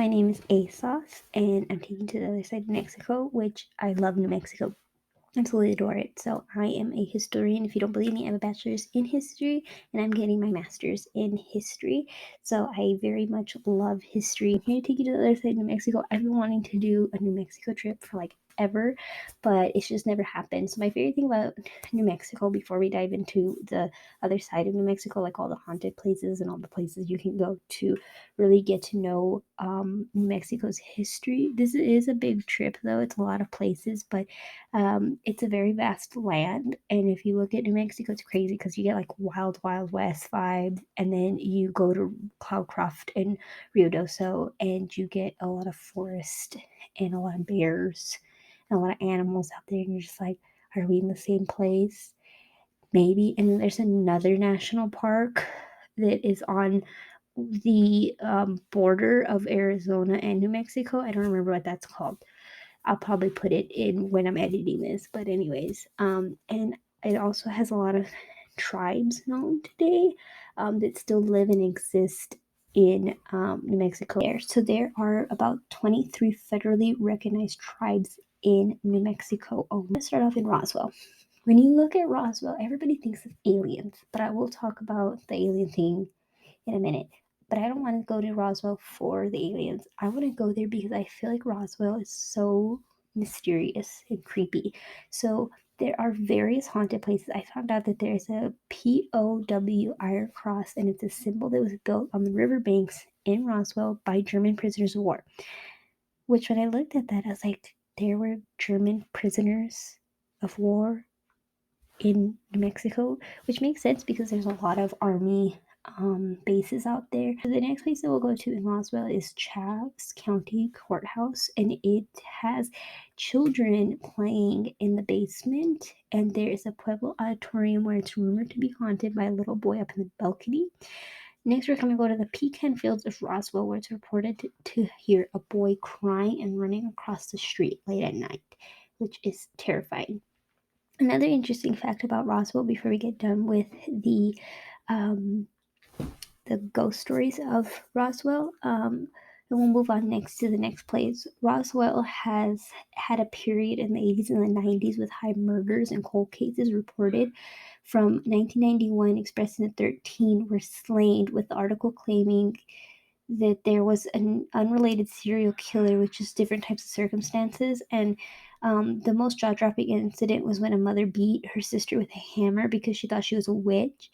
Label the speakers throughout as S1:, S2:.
S1: my name is ASOS, and I'm taking to the other side of Mexico, which I love New Mexico. Absolutely adore it. So I am a historian. If you don't believe me, I have a bachelor's in history and I'm getting my master's in history. So I very much love history. I'm here to take you to the other side of New Mexico. I've been wanting to do a New Mexico trip for like ever, but it's just never happened. So my favorite thing about New Mexico, before we dive into the other side of New Mexico, like all the haunted places and all the places you can go to really get to know New Mexico's history. This is a big trip though. It's a lot of places, but it's a very vast land, and if you look at New Mexico, it's crazy because you get like wild west vibes, and then you go to Cloudcroft and Ruidoso, and you get a lot of forest and a lot of bears and a lot of animals out there, and you're just like, are we in the same place? Maybe. And then there's another national park that is on the border of Arizona and New Mexico. I don't remember what that's called. I'll probably put it in when I'm editing this. But anyways, and it also has a lot of tribes known today that still live and exist in New Mexico. So there are about 23 federally recognized tribes in New Mexico. Oh, let's start off in Roswell. When you look at Roswell, everybody thinks of aliens, but I will talk about the alien thing in a minute. But I don't want to go to Roswell for the aliens. I want to go there because I feel like Roswell is so mysterious and creepy. So there are various haunted places. I found out that there's a POW iron cross, and it's a symbol that was built on the riverbanks in Roswell by German prisoners of war. Which, when I looked at that, I was like, there were German prisoners of war in New Mexico, which makes sense because there's a lot of army bases out there. The next place that we'll go to in Roswell is Chaves County Courthouse, and it has children playing in the basement, and there is a Pueblo auditorium where it's rumored to be haunted by a little boy up in the balcony. Next, we're going to go to the Pecan Fields of Roswell, where it's reported to hear a boy crying and running across the street late at night, which is terrifying. Another interesting fact about Roswell before we get done with um, the ghost stories of Roswell, and we'll move on next to the next place. Roswell has had a period in the 80s and the 90s with high murders and cold cases reported. From 1991, Express and the 13 were slain, with the article claiming that there was an unrelated serial killer with just different types of circumstances. And the most jaw-dropping incident was when a mother beat her sister with a hammer because she thought she was a witch.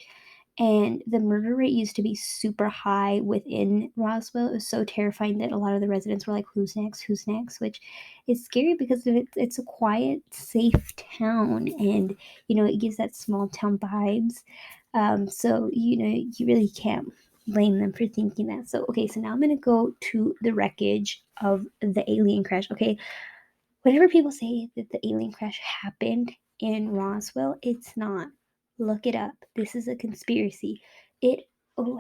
S1: And the murder rate used to be super high within Roswell. It was so terrifying that a lot of the residents were like, who's next? Who's next? Which is scary because it's a quiet, safe town. And, it gives that small town vibes. So, you really can't blame them for thinking that. So, okay, so now I'm going to go to the wreckage of the alien crash. Okay, whenever people say that the alien crash happened in Roswell, it's not. Look it up. This is a conspiracy. It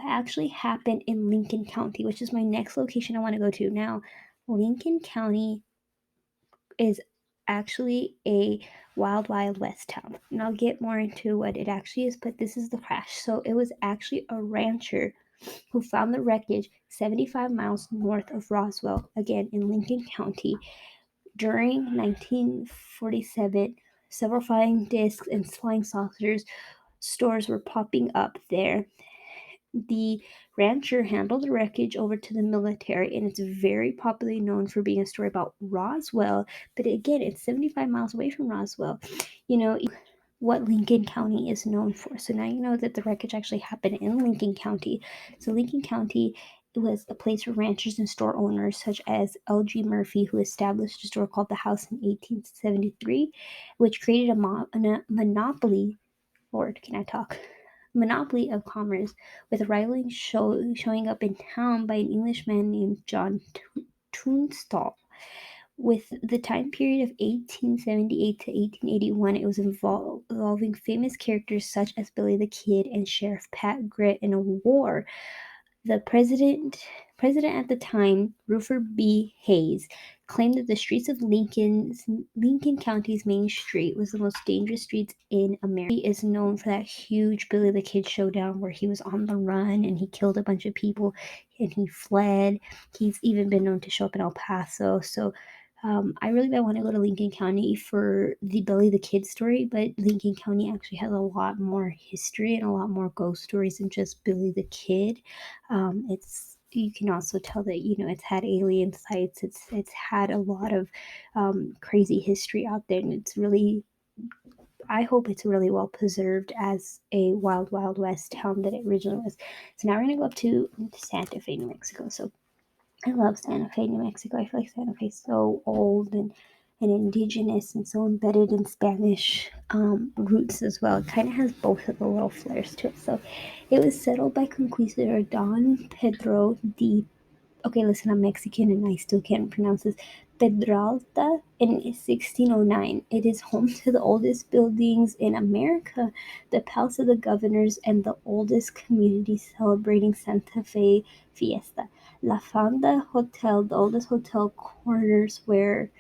S1: actually happened in Lincoln County, which is my next location I want to go to. Now, Lincoln County is actually a wild west town, and I'll get more into what it actually is, but this is the crash. So it was actually a rancher who found the wreckage 75 miles north of Roswell, again in Lincoln County. During 1947, several flying discs and flying saucers stores were popping up there. The rancher handled the wreckage over to the military, and it's very popularly known for being a story about Roswell. But again, it's 75 miles away from Roswell. What Lincoln County is known for. So now you know that the wreckage actually happened in Lincoln County. So Lincoln County was a place for ranchers and store owners such as L.G. Murphy, who established a store called The House in 1873, which created a monopoly. Lord, can I talk? Monopoly of commerce, with rivaling showing up in town by an Englishman named John Tunstall. With the time period of 1878 to 1881, it was involving famous characters such as Billy the Kid and Sheriff Pat Garrett in a war The president at the time, Rutherford B. Hayes, claimed that the streets of Lincoln County's Main Street was the most dangerous streets in America. He is known for that huge Billy the Kid showdown where he was on the run and he killed a bunch of people and he fled. He's even been known to show up in El Paso. So I really want to go to Lincoln County for the Billy the Kid story, but Lincoln County actually has a lot more history and a lot more ghost stories than just Billy the Kid. It's you can also tell that it's had alien sites. It's had a lot of crazy history out there, and it's really. I hope it's really well preserved as a wild, wild west town that it originally was. So now we're gonna go up to Santa Fe, New Mexico. So I love Santa Fe, New Mexico. I feel like Santa Fe is so old and indigenous and so embedded in Spanish roots as well. It kind of has both of the little flares to it. So it was settled by Conquistador Don Pedro de. Okay, listen, I'm Mexican and I still can't pronounce this. Pedralta in 1609. It is home to the oldest buildings in America, the Palace of the Governors, and the oldest community celebrating Santa Fe Fiesta. La Fonda Hotel, the oldest hotel corners, where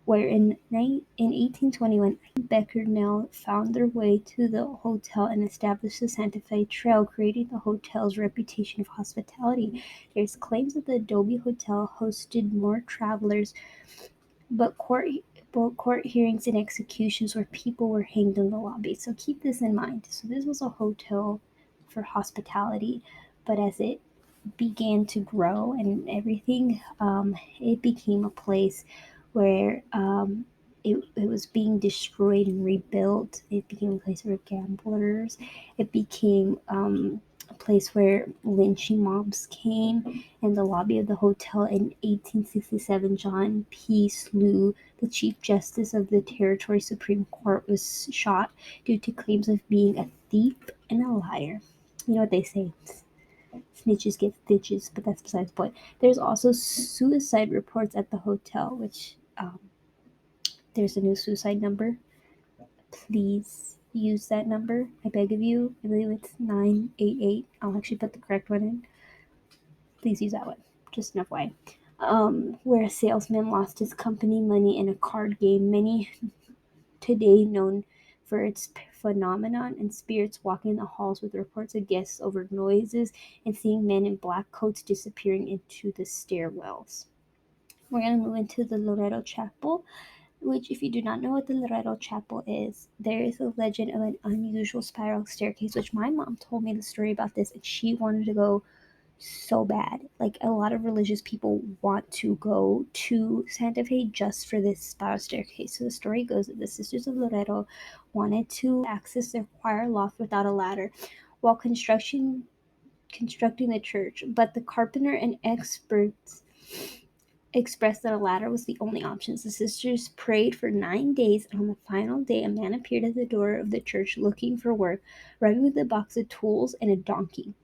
S1: in 1821 Becquerel found their way to the hotel and established the Santa Fe Trail, creating the hotel's reputation of hospitality. There's claims that the Adobe Hotel hosted more travelers, but court hearings and executions where people were hanged in the lobby. So keep this in mind. So this was a hotel for hospitality, but as it began to grow and everything, it became a place where it was being destroyed and rebuilt. It became a place for gamblers. It became a place where lynching mobs came. And the lobby of the hotel in 1867, John P. Slew, the Chief Justice of the Territory Supreme Court, was shot due to claims of being a thief and a liar. You know what they say, snitches get stitches, but that's besides the point. There's also suicide reports at the hotel, which there's a new suicide number. Please use that number. I beg of you. I believe it's 988. I'll actually put the correct one in. Please use that one. Just an FYI. Where a salesman lost his company money in a card game. Many today known for its phenomenon and spirits walking the halls with reports of guests over noises and seeing men in black coats disappearing into the stairwells. We're going to move into the Loreto Chapel, which, if you do not know what the Loreto Chapel is, there is a legend of an unusual spiral staircase, which my mom told me the story about this, and she wanted to go so bad. Like, a lot of religious people want to go to Santa Fe just for this spiral staircase. So the story goes that the Sisters of Loreto wanted to access their choir loft without a ladder while constructing the church, but the carpenter and experts expressed that a ladder was the only option. The sisters prayed for 9 days, and on the final day, a man appeared at the door of the church looking for work, running with a box of tools and a donkey,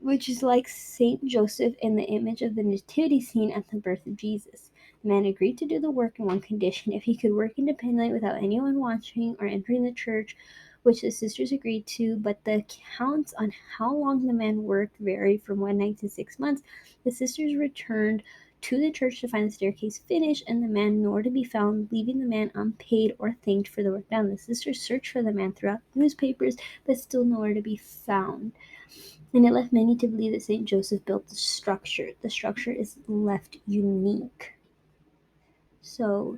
S1: which is like Saint Joseph in the image of the nativity scene at the birth of Jesus. The man agreed to do the work on one condition: if he could work independently without anyone watching or entering the church, which the sisters agreed to, but the accounts on how long the man worked varied from one night to 6 months. The sisters returned to the church to find the staircase finished and the man nowhere to be found, leaving the man unpaid or thanked for the work done. The sisters searched for the man throughout newspapers, but still nowhere to be found, and it left many to believe that St. Joseph built the structure. The structure is left unique. So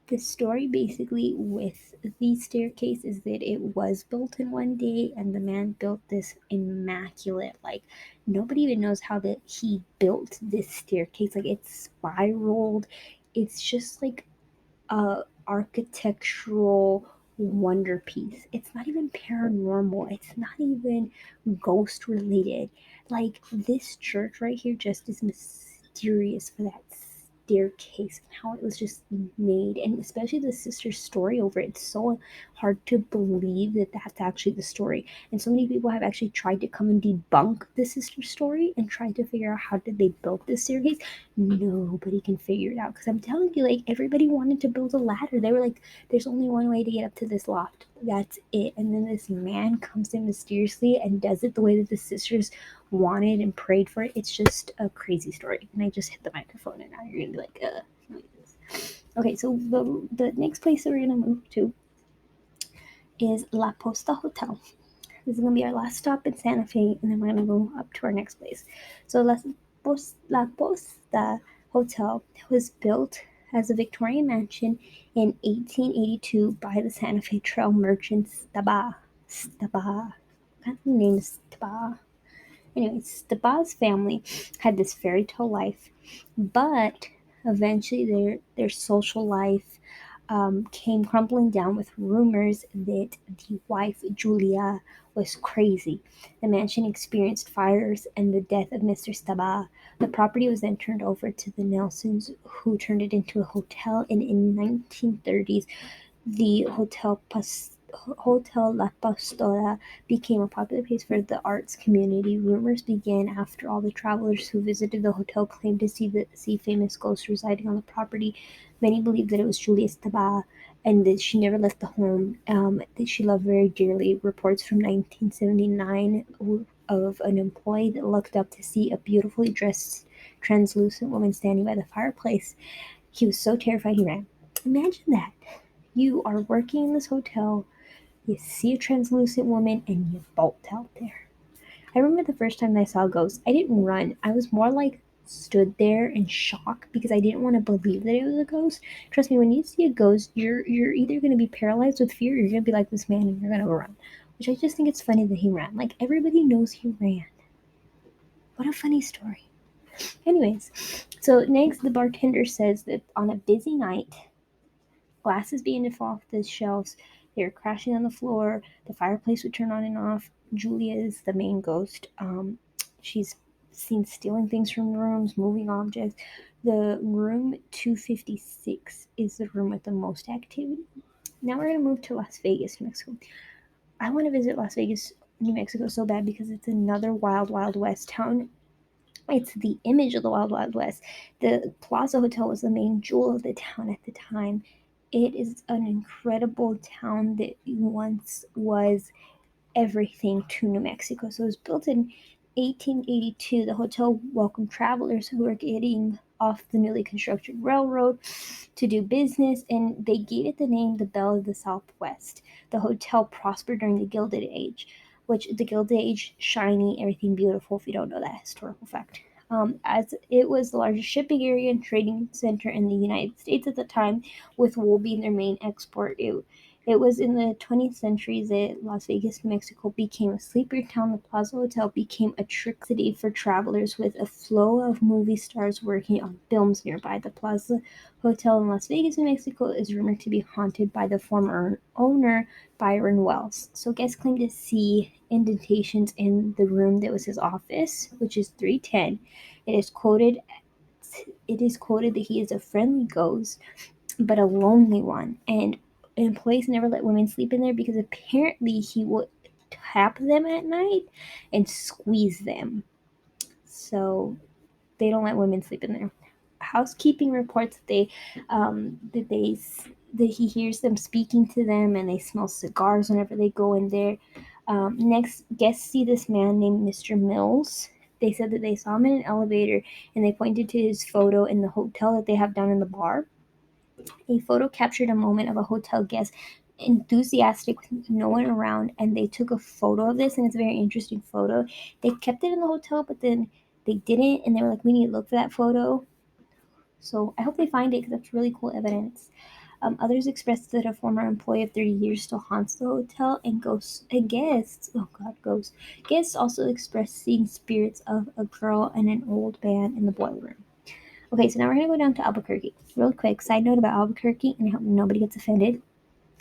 S1: the story basically with the staircase is that it was built in one day and the man built this immaculate, like, nobody even knows how that he built this staircase. Like, it's spiraled. It's just like a architectural wonder piece. It's not even paranormal. It's not even ghost related. Like, this church right here just is mysterious for that staircase and how it was just made, and especially the sister's story over it. It's so hard to believe that that's actually the story, and so many people have actually tried to come and debunk the sister's story and tried to figure out how did they build this staircase. Nobody can figure it out, because I'm telling you, like, everybody wanted to build a ladder. They were like, there's only one way to get up to this loft. That's it. And then this man comes in mysteriously and does it the way that the sisters wanted and prayed for it. It's just a crazy story. And I just hit the microphone, and now you're gonna be like, Okay, so the next place that we're gonna move to is La Posta Hotel. This is gonna be our last stop in Santa Fe, and then we're gonna go up to our next place. So La Posta Hotel was built as a Victorian mansion in 1882 by the Santa Fe Trail merchants Staba. What kind of name is Staba? Anyways, Staba's family had this fairy tale life, but eventually their social life came crumbling down with rumors that the wife Julia was crazy. The mansion experienced fires and the death of Mr. Staba. The property was then turned over to the Nelsons, who turned it into a hotel. And in 1930s, the Hotel La Pastora became a popular place for the arts community. Rumors began after all the travelers who visited the hotel claimed to see famous ghosts residing on the property. Many believed that it was Julia Estaba and that she never left the home that she loved very dearly. Reports from 1979 of an employee that looked up to see a beautifully dressed translucent woman standing by the fireplace. He was so terrified he ran. Imagine that. You are working in this hotel, you see a translucent woman, and you bolt out there. I remember the first time I saw a ghost, I didn't run. I was more like stood there in shock because I didn't want to believe that it was a ghost. Trust me, when you see a ghost, you're either going to be paralyzed with fear or you're going to be like this man and you're going to run. Which I just think it's funny that he ran. Like everybody knows he ran. What a funny story. Anyways, so next the bartender says that on a busy night, glasses began to fall off the shelves. They were crashing on the floor. The fireplace would turn on and off. Julia is the main ghost. She's seen stealing things from rooms, moving objects. The room 256 is the room with the most activity. Now we're going to move to Las Vegas, New Mexico. I want to visit Las Vegas, New Mexico so bad because it's another wild, wild west town. It's the image of the Wild Wild West. The Plaza Hotel was the main jewel of the town at the time. It is an incredible town that once was everything to New Mexico. So it was built in 1882. The hotel welcomed travelers who were getting off the newly constructed railroad to do business, and they gave it the name the Belle of the Southwest. The hotel prospered during the Gilded Age, which the Gilded Age, shiny, everything beautiful, if you don't know that historical fact. As it was the largest shipping area and trading center in the United States at the time, with wool being their main export. It was in the 20th century that Las Vegas, New Mexico became a sleeper town. The Plaza Hotel became a trick city for travelers with a flow of movie stars working on films nearby. The Plaza Hotel in Las Vegas, New Mexico is rumored to be haunted by the former owner, Byron Wells. So guests claim to see indentations in the room that was his office, which is 310. It is quoted it is quoted that he is a friendly ghost but a lonely one. And employees never let women sleep in there because apparently he would tap them at night and squeeze them. So they don't let women sleep in there. Housekeeping reports that he hears them speaking to them, and they smell cigars whenever they go in there. Next, guests see this man named Mr. Mills. They said that they saw him in an elevator, and they pointed to his photo in the hotel that they have down in the bar. A photo captured a moment of a hotel guest enthusiastic with no one around, and they took a photo of this, and it's a very interesting photo. They kept it in the hotel, but then they didn't, and they were like, we need to look for that photo. So I hope they find it because that's really cool evidence. Others expressed that a former employee of 30 years still haunts the hotel, and ghosts and guests, oh god, ghosts. Guests also expressed seeing spirits of a girl and an old man in the boiler room. Okay, so now we're gonna go down to Albuquerque. Real quick, side note about Albuquerque, and I hope nobody gets offended.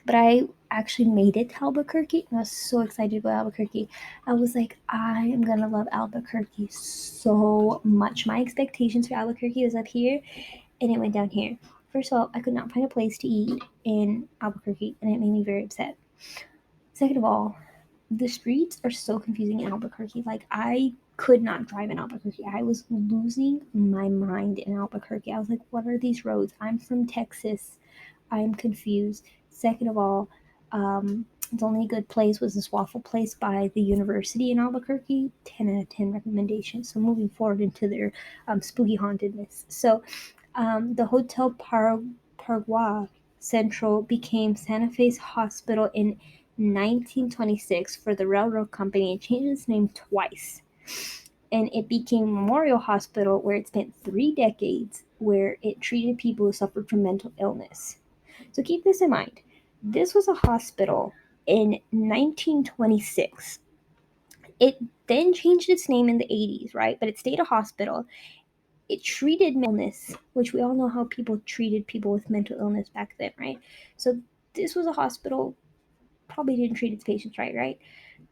S1: But I actually made it to Albuquerque, and I was so excited about Albuquerque. I was like, I am gonna love Albuquerque so much. My expectations for Albuquerque was up here, and it went down here. First of all, I could not find a place to eat in Albuquerque, and it made me very upset. Second of all, the streets are so confusing in Albuquerque. Like I could not drive in Albuquerque. I was losing my mind in Albuquerque. I was like, what are these roads? I'm from Texas. I'm confused. Second of all, Its only good place was this waffle place by the university in Albuquerque. 10 out of 10 recommendations. So moving forward into their spooky hauntedness. So the Hotel Paraguay Central became Santa Fe's hospital in 1926 for the railroad company and changed its name twice. And it became Memorial Hospital, where it spent 3 decades, where it treated people who suffered from mental illness. So keep this in mind. This was a hospital in 1926. It then changed its name in the 80s, right? But it stayed a hospital. It treated illness, which we all know how people treated people with mental illness back then, right? So this was a hospital, probably didn't treat its patients right?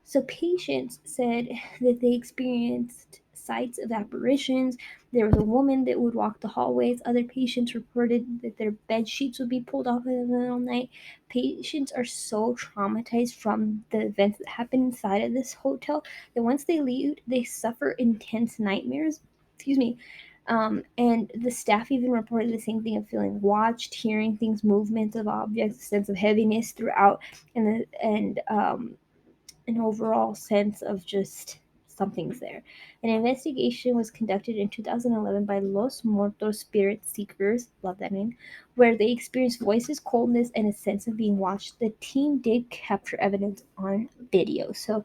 S1: So patients said that they experienced sights of apparitions. There was a woman that would walk the hallways. Other patients reported that their bed sheets would be pulled off in the middle of the night. Patients are so traumatized from the events that happened inside of this hotel that once they leave, they suffer intense nightmares. Excuse me. And the staff even reported the same thing of feeling watched, hearing things, movements of objects, a sense of heaviness throughout, and an overall sense of just something's there. An investigation was conducted in 2011 by Los Muertos Spirit Seekers, love that name, where they experienced voices, coldness, and a sense of being watched. The team did capture evidence on video. So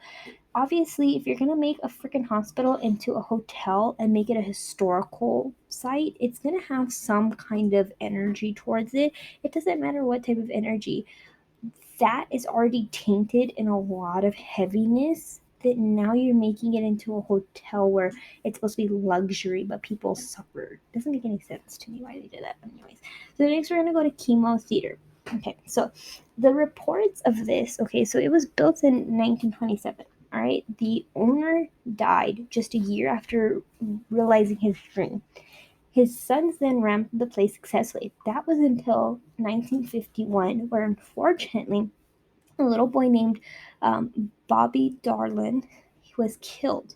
S1: obviously, if you're gonna make a freaking hospital into a hotel and make it a historical site, it's gonna have some kind of energy towards it. It doesn't matter what type of energy, that is already tainted in a lot of heaviness, that now you're making it into a hotel where it's supposed to be luxury but people suffered. Doesn't make any sense to me why they did that. Anyways, so next we're going to go to Chemo Theater. Okay, so the reports of this, okay, so it was built in 1927. All right, the owner died just a year after realizing his dream. His sons then ran the place successfully. That was until 1951, where unfortunately a little boy named Bobby Darlin was killed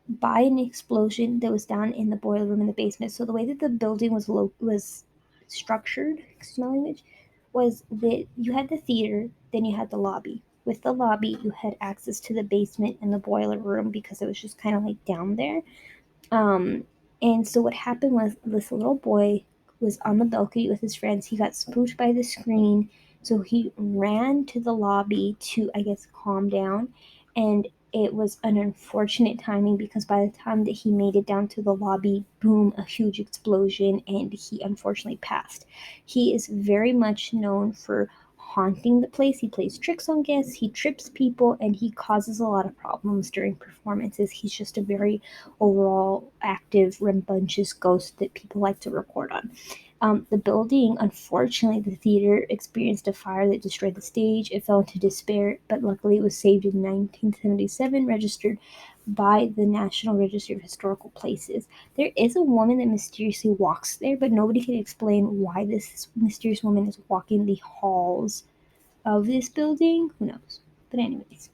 S1: by an explosion that was down in the boiler room in the basement. So the way that the building was structured, excuse my language, was that you had the theater, then you had the lobby. With the lobby, you had access to the basement and the boiler room because it was just kind of like down there. Um, and so what happened was this little boy was on the balcony with his friends. He got spooked by the screen, so he ran to the lobby to, I guess, calm down. And it was an unfortunate timing because by the time that he made it down to the lobby, boom, a huge explosion, and he unfortunately passed. He is very much known for haunting the place. He plays tricks on guests, he trips people, and he causes a lot of problems during performances. He's just a very overall active, rambunctious ghost that people like to record on. The building, unfortunately, the theater experienced a fire that destroyed the stage. It fell into despair, but luckily it was saved in 1977, registered by the National Register of Historical Places. There is a woman that mysteriously walks there, but nobody can explain why this mysterious woman is walking the halls of this building. Who knows? But anyways,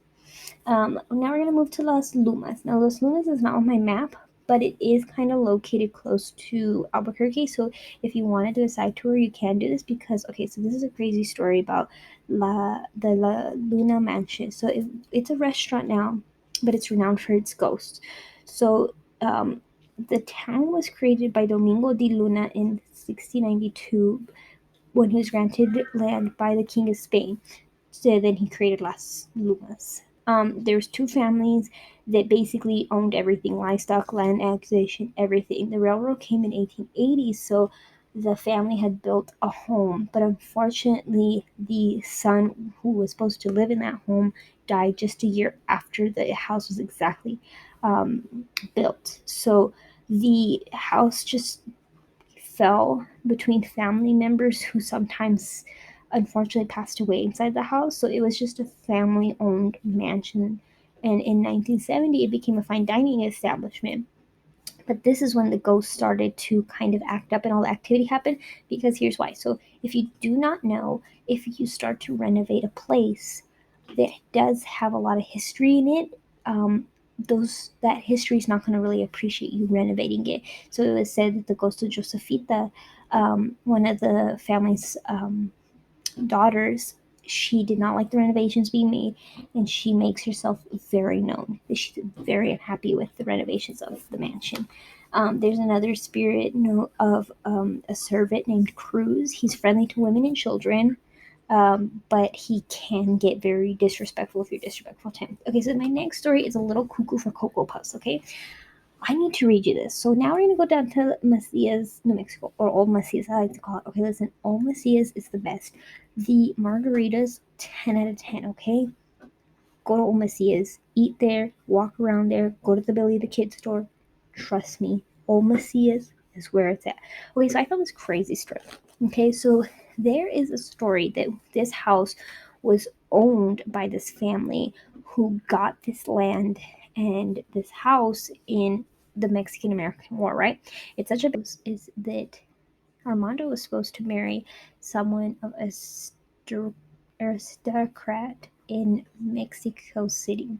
S1: now we're gonna move to Las Lumas. Now Las Lumas is not on my map, but it is kind of located close to Albuquerque. So if you want to do a side tour, you can do this because okay, so this is a crazy story about La Luna Mansion. So it's a restaurant now, but it's renowned for its ghosts. So the town was created by Domingo de Luna in 1692 when he was granted land by the King of Spain. So then he created Las Lumas. There's two families that basically owned everything: livestock, land acquisition, everything. The railroad came in 1880, so the family had built a home, but unfortunately, the son who was supposed to live in that home died just a year after the house was exactly built. So the house just fell between family members who sometimes unfortunately passed away inside the house. So it was just a family owned mansion. And in 1970, it became a fine dining establishment. But this is when the ghosts started to kind of act up and all the activity happened, because here's why. So if you do not know, if you start to renovate a place that does have a lot of history in it, that history is not going to really appreciate you renovating it. So it was said that the ghost of Josefita, one of the family's daughters, she did not like the renovations being made, and she makes herself very known. She's very unhappy with the renovations of the mansion. There's another spirit of a servant named Cruz. He's friendly to women and children, but he can get very disrespectful if you're disrespectful to him. Okay, so my next story is a little cuckoo for Cocoa Puffs, okay? I need to read you this. So now we're going to go down to Macias, New Mexico, or Old Macias, I like to call it. Okay, listen, Old Macias is the best. The margaritas, 10 out of 10, okay? Go to Old Macias, eat there, walk around there, go to the Billy the Kid store. Trust me, Old Macias is where it's at. Okay, so I found this crazy story. Okay, so there is a story that this house was owned by this family who got this land and this house in the Mexican American War, right? It's such a is that Armando was supposed to marry someone of aristocrat in Mexico City,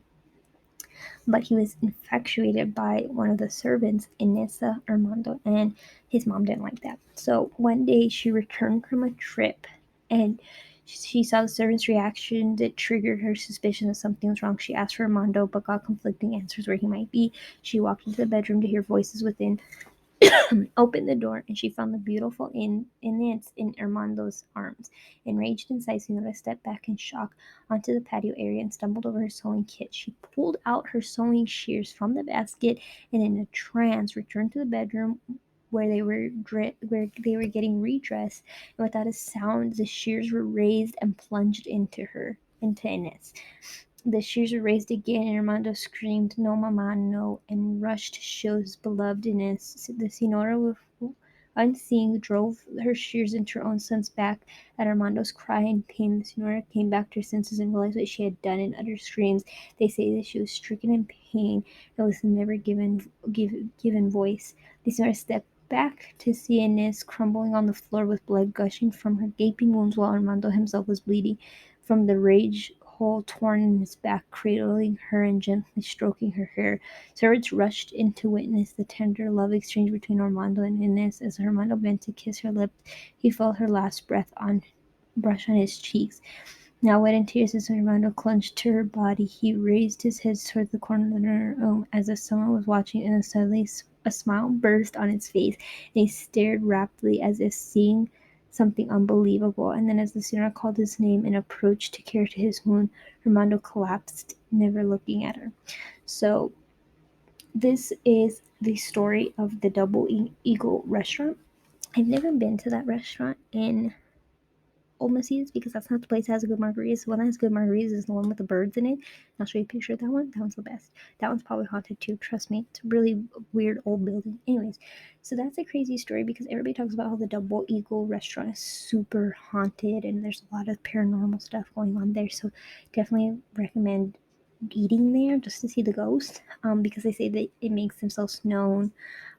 S1: but he was infatuated by one of the servants, Inessa Armando, and his mom didn't like that. So one day she returned from a trip and she saw the servant's reaction that triggered her suspicion that something was wrong. She asked for Armando but got conflicting answers where he might be. She walked into the bedroom to hear voices within, opened the door, and she found the beautiful Inés in Armando's arms. Enraged and inside, Senora stepped back in shock onto the patio area and stumbled over her sewing kit. She pulled out her sewing shears from the basket and, in a trance, returned to the bedroom where they were getting redressed. And without a sound, the shears were raised and plunged into Inés. The shears were raised again, and Armando screamed, "No, Mamma, no," and rushed to show his beloved Inez. The Senora, unseeing, drove her shears into her own son's back. At Armando's cry and pain, the Senora came back to her senses and realized what she had done and uttered screams. They say that she was stricken in pain and was never given voice. The Senora stepped back to see Inez crumbling on the floor with blood gushing from her gaping wounds while Armando himself was bleeding from the rage hole torn in his back, cradling her and gently stroking her hair. Servants rushed in to witness the tender love exchange between Armando and Inez. As Armando bent to kiss her lips, he felt her last brush on his cheeks. Now wet in tears, as Armando clung to her body, he raised his head towards the corner of her room as if someone was watching, and suddenly a smile burst on his face, and he stared rapidly as if seeing something unbelievable. And then, as the Senora called his name and approached to care to his wound, Armando collapsed, never looking at her. So, this is the story of the Double Eagle restaurant. I've never been to that restaurant in Old Macias because that's not the place that has good margaritas. The one that has good margaritas is the one with the birds in it. I'll show you a picture of that one. That one's the best. That one's probably haunted too. Trust me. It's a really weird old building. Anyways, so that's a crazy story because everybody talks about how the Double Eagle restaurant is super haunted and there's a lot of paranormal stuff going on there. So definitely recommend eating there just to see the ghost, because they say that it makes themselves known.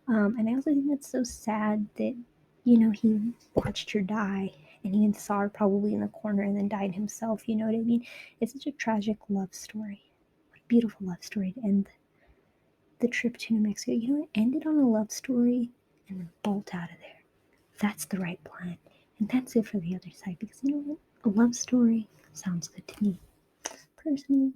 S1: And I also think that's so sad that, he watched her die and he saw her probably in the corner and then died himself. You know what I mean? It's such a tragic love story. What a beautiful love story to end the trip to New Mexico. End it on a love story and then bolt out of there. That's the right plan. And that's it for the other side because you know what? A love story sounds good to me. Personally,